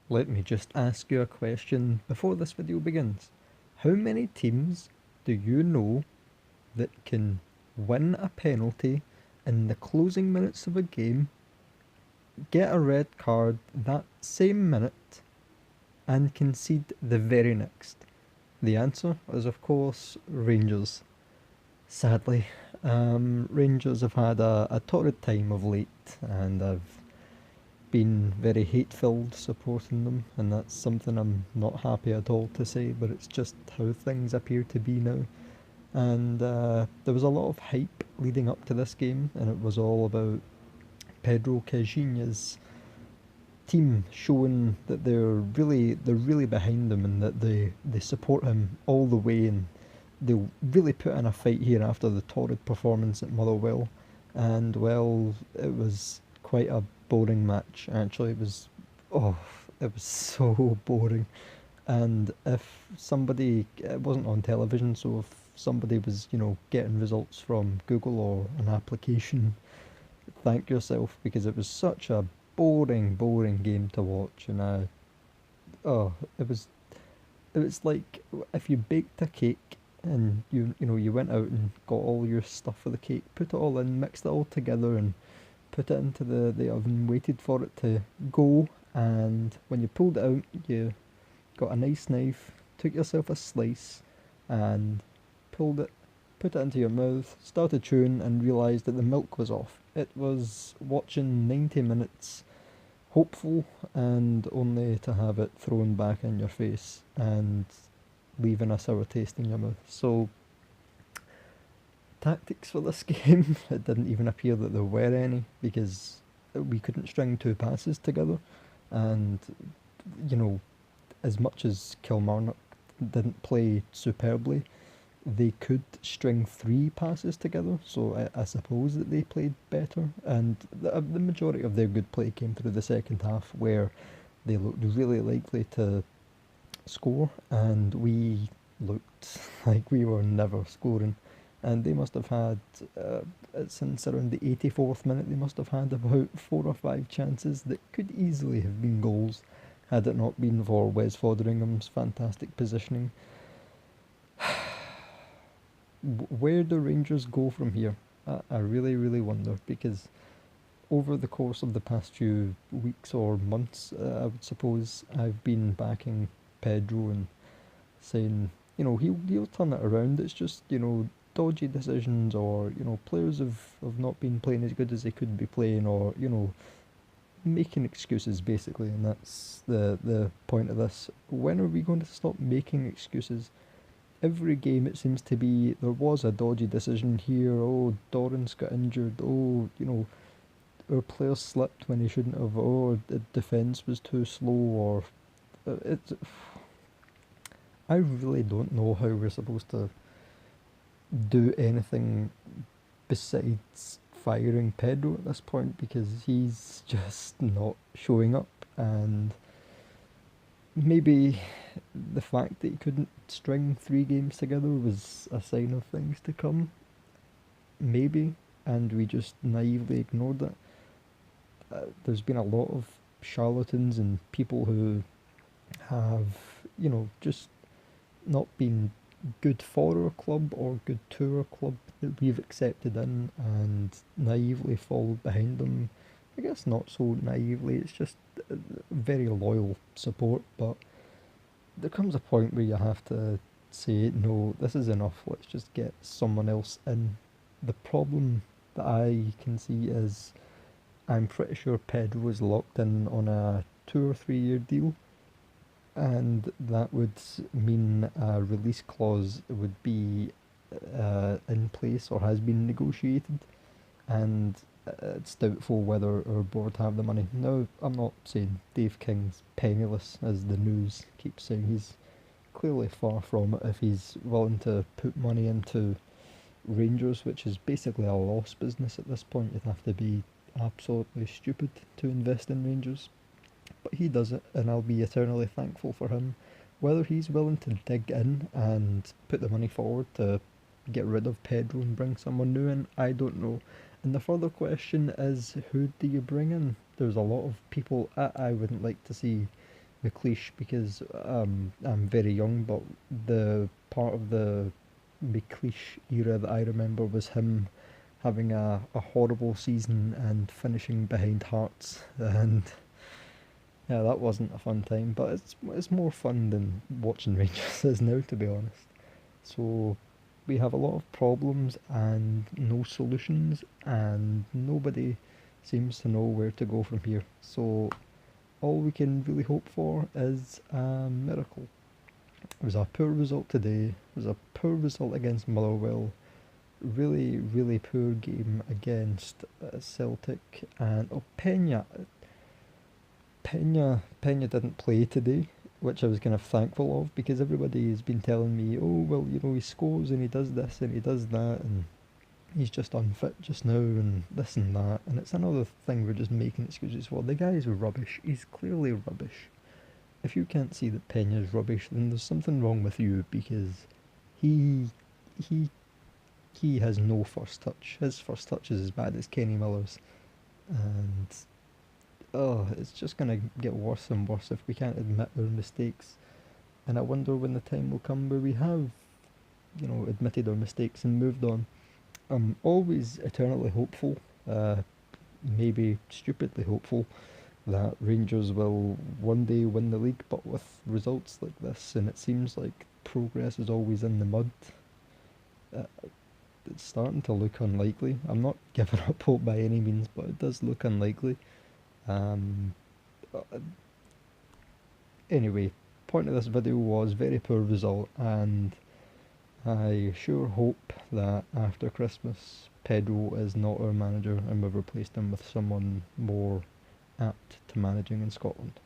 Let me just ask you a question before this video begins. How many teams do you know that can win a penalty in the closing minutes of a game, get a red card that same minute, and concede the very next? The answer is, of course, Rangers. Sadly, Rangers have had a torrid time of late, and I've been very hate-filled supporting them, and that's something I'm not happy at all to say, but it's just how things appear to be now. And there was a lot of hype leading up to this game, and it was all about Pedro Caixinha's team showing that they're really behind him and that they support him all the way, and they'll really put in a fight here after the torrid performance at Motherwell. And well, it was quite a boring match. Actually, oh, it was so boring. And if somebody, it wasn't on television, so if somebody was, getting results from Google or an application, thank yourself, because it was such a boring game to watch. And oh, it was like if you baked a cake and you went out and got all your stuff for the cake, put it all in, mixed it all together, and put it into the oven, waited for it to go, and when you pulled it out, you got a nice knife, took yourself a slice, and pulled it, put it into your mouth, started chewing, and realised that the milk was off. It was watching 90 minutes hopeful, and only to have it thrown back in your face and leaving a sour taste in your mouth. So, tactics for this game, it didn't even appear that there were any, because we couldn't string two passes together. And, you know, as much as Kilmarnock didn't play superbly, they could string three passes together, so I suppose that they played better. And the majority of their good play came through the second half, where they looked really likely to score, and we looked like we were never scoring. And they must have had, since around the 84th minute, they must have had about four or five chances that could easily have been goals had it not been for Wes Fotheringham's fantastic positioning. Where do Rangers go from here? I really wonder, because over the course of the past few weeks or months, I would suppose, I've been backing Pedro and saying, he'll turn it around. It's just, dodgy decisions, or, players have not been playing as good as they could be playing, or, making excuses basically. And that's the point of this. When are we going to stop making excuses? Every game it seems to be there was a dodgy decision here. Oh, Doran's got injured. Oh, our player slipped when he shouldn't have. Oh, the defence was too slow. Or it's. I really don't know how we're supposed to do anything besides firing Pedro at this point, because he's just not showing up. And maybe the fact that he couldn't string three games together was a sign of things to come. Maybe, and we just naively ignored it. There's been a lot of charlatans and people who have, just not been good for our club or good to our club that we've accepted in, and naively followed behind them. I guess not so naively, it's just very loyal support, but there comes a point where you have to say, no, this is enough, let's just get someone else in. The problem that I can see is, I'm pretty sure Pedro is locked in on a 2 or 3 year deal, and that would mean a release clause would be in place or has been negotiated, and it's doubtful whether our board have the money. Now, I'm not saying Dave King's penniless, as the news keeps saying. He's clearly far from it if he's willing to put money into Rangers, which is basically a loss business at this point. You'd have to be absolutely stupid to invest in Rangers. But he does it, and I'll be eternally thankful for him. Whether he's willing to dig in and put the money forward to get rid of Pedro and bring someone new in, I don't know. And the further question is, who do you bring in? There's a lot of people I wouldn't like to see McLeish because I'm very young, but the part of the McLeish era that I remember was him having a horrible season and finishing behind Hearts, and yeah, that wasn't a fun time. But it's more fun than watching Rangers is now, to be honest. So we have a lot of problems and no solutions, and nobody seems to know where to go from here. So all we can really hope for is a miracle. It was a poor result today. It was a poor result against Motherwell. Really, really poor game against Celtic. And Pena didn't play today, which I was kind of thankful of because everybody has been telling me, oh well, he scores and he does this and he does that, and he's just unfit just now and this and that. And it's another thing we're just making excuses for. The guy's rubbish. He's clearly rubbish. If you can't see that Pena's rubbish, then there's something wrong with you because he he he has no first touch. His first touch is as bad as Kenny Miller's, and oh, it's just gonna get worse and worse if we can't admit our mistakes. And I wonder when the time will come where we have, admitted our mistakes and moved on. I'm always eternally hopeful, maybe stupidly hopeful, that Rangers will one day win the league, but with results like this, and it seems like progress is always in the mud. Uh, it's starting to look unlikely. I'm not giving up hope by any means, but it does look unlikely. Um, uh, anyway, point of this video was very poor result, and I sure hope that after Christmas, Pedro is not our manager and we've replaced him with someone more apt to managing in Scotland.